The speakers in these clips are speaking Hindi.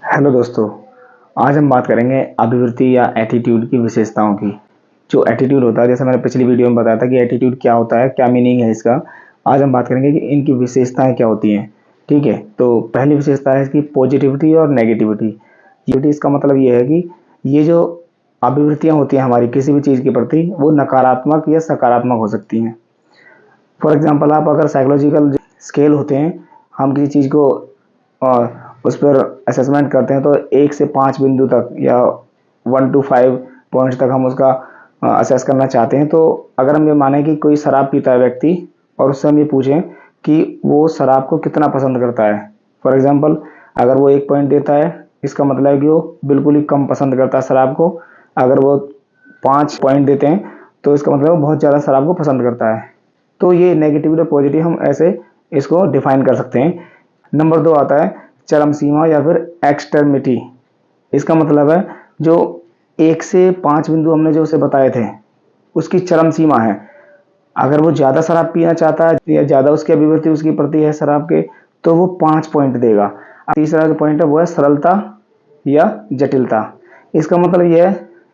हेलो दोस्तों, आज हम बात करेंगे अभिवृत्ति या एटीट्यूड की विशेषताओं की। जो एटीट्यूड होता है, जैसे मैंने पिछली वीडियो में बताया था कि एटीट्यूड क्या होता है, क्या मीनिंग है इसका। आज हम बात करेंगे कि इनकी विशेषताएं क्या होती हैं। ठीक है, तो पहली विशेषता है इसकी पॉजिटिविटी और नेगेटिविटी। पॉजिटिविटी इसका मतलब ये है कि ये जो अभिवृत्तियाँ होती हैं हमारी किसी भी चीज़ के प्रति, वो नकारात्मक या सकारात्मक हो सकती हैं। फॉर एग्जाम्पल, आप अगर साइकोलॉजिकल स्केल होते हैं, हम किसी चीज़ को उस पर असेसमेंट करते हैं, तो 1 से 5 बिंदु तक या 1 to 5 पॉइंट्स तक हम उसका असेस करना चाहते हैं। तो अगर हम ये माने कि कोई शराब पीता है व्यक्ति और उससे हम ये पूछें कि वो शराब को कितना पसंद करता है। फॉर एग्जांपल, अगर वो 1 पॉइंट देता है, इसका मतलब है कि वो बिल्कुल ही कम पसंद करता है शराब को। अगर वो 5 पॉइंट देते हैं, तो इसका मतलब वो बहुत ज़्यादा शराब को पसंद करता है। तो ये नेगेटिव और पॉजिटिव हम ऐसे इसको डिफाइन कर सकते हैं। नंबर 2 आता है चरम सीमा या फिर एक्सट्रीमिटी। इसका मतलब है जो 1 से 5 बिंदु हमने जो उसे बताए थे, उसकी चरम सीमा है। अगर वो ज़्यादा शराब पीना चाहता है या ज़्यादा उसकी अभिवृत्ति उसकी प्रति है शराब के, तो वो 5 पॉइंट देगा। तीसरा जो पॉइंट है वो है सरलता या जटिलता। इसका मतलब यह है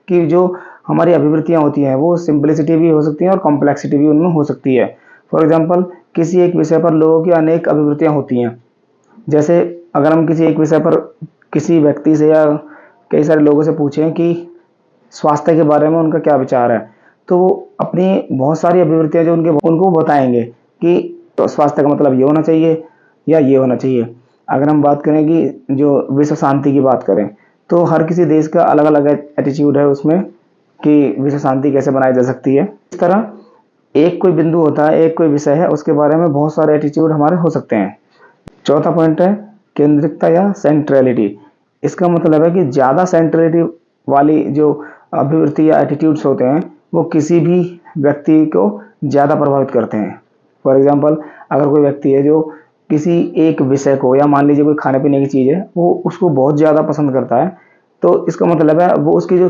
कि जो हमारी अभिवृत्तियाँ होती हैं वो सिंपलिसिटी भी हो सकती हैं और कॉम्प्लेक्सिटी भी उनमें हो सकती है। फॉर एग्जाम्पल, किसी एक विषय पर लोगों की अनेक अभिवृत्तियाँ होती हैं। जैसे अगर हम किसी एक विषय पर किसी व्यक्ति से या कई सारे लोगों से पूछें कि स्वास्थ्य के बारे में उनका क्या विचार है, तो वो अपनी बहुत सारी अभिवृत्तियां जो उनको बताएंगे कि तो स्वास्थ्य का मतलब ये होना चाहिए या ये होना चाहिए। अगर हम बात करें कि जो विश्व शांति की बात करें, तो हर किसी देश का अलग अलग एटीट्यूड है उसमें कि विश्व शांति कैसे बनाई जा सकती है। इस तरह एक कोई बिंदु होता है, एक कोई विषय है, उसके बारे में बहुत सारे एटीट्यूड हमारे हो सकते हैं। चौथा पॉइंट है केंद्रिकता या सेंट्रलिटी। इसका मतलब है कि ज़्यादा सेंट्रलिटी वाली जो अभिवृत्ति या एटीट्यूड्स होते हैं, वो किसी भी व्यक्ति को ज़्यादा प्रभावित करते हैं। फॉर एग्जांपल, अगर कोई व्यक्ति है जो किसी एक विषय को, या मान लीजिए कोई खाने पीने की चीज़ है, वो उसको बहुत ज़्यादा पसंद करता है, तो इसका मतलब है वो उसकी जो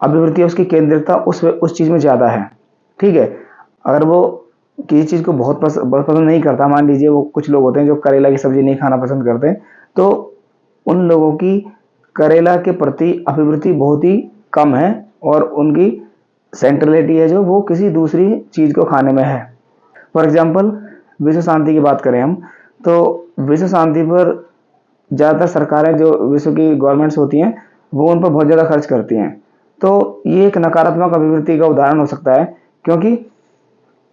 अभिवृत्ति है, उसकी केंद्रिकता उस चीज़ में ज़्यादा है। ठीक है, अगर वो किसी चीज़ को बहुत पसंद नहीं करता, मान लीजिए वो कुछ लोग होते हैं जो करेला की सब्जी नहीं खाना पसंद करते, तो उन लोगों की करेला के प्रति अभिवृत्ति बहुत ही कम है और उनकी सेंट्रलिटी है जो वो किसी दूसरी चीज़ को खाने में है। फॉर एग्जांपल, विश्व शांति की बात करें हम, तो विश्व शांति पर ज़्यादातर सरकारें जो विश्व की गवर्नमेंट्स होती हैं, वो उन पर बहुत ज़्यादा खर्च करती हैं। तो ये एक नकारात्मक अभिवृत्ति का उदाहरण हो सकता है, क्योंकि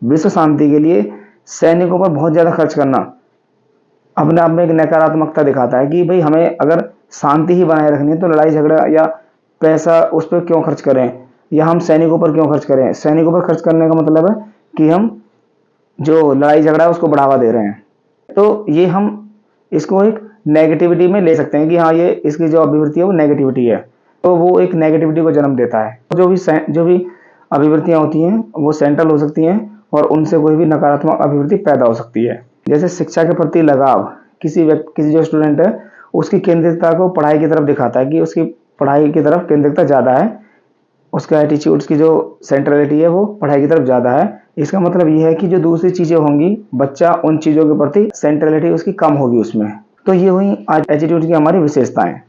विश्व शांति के लिए सैनिकों पर बहुत ज़्यादा खर्च करना अपने आप में एक नकारात्मकता दिखाता है कि भाई हमें अगर शांति ही बनाए रखनी है, तो लड़ाई झगड़ा या पैसा उस पर क्यों खर्च करें, या हम सैनिकों पर क्यों खर्च करें। सैनिकों पर खर्च करने का मतलब है कि हम जो लड़ाई झगड़ा है उसको बढ़ावा दे रहे हैं। तो ये हम इसको एक नेगेटिविटी में ले सकते हैं कि हाँ, ये इसकी जो अभिवृत्ति है वो नेगेटिविटी है, तो वो एक नेगेटिविटी को जन्म देता है। जो भी अभिवृत्तियाँ होती हैं वो सेंट्रल हो सकती हैं और उनसे कोई भी नकारात्मक अभिवृत्ति पैदा हो सकती है। जैसे शिक्षा के प्रति लगाव, किसी जो स्टूडेंट है उसकी केंद्रितता को पढ़ाई की तरफ दिखाता है कि उसकी पढ़ाई की तरफ केंद्रितता ज़्यादा है, उसका एटीट्यूड्स की जो सेंट्रलिटी है वो पढ़ाई की तरफ ज़्यादा है। इसका मतलब ये है कि जो दूसरी चीज़ें होंगी, बच्चा उन चीज़ों के प्रति सेंट्रलिटी उसकी कम होगी उसमें। तो ये हुई आज एटीट्यूड की हमारी विशेषताएं।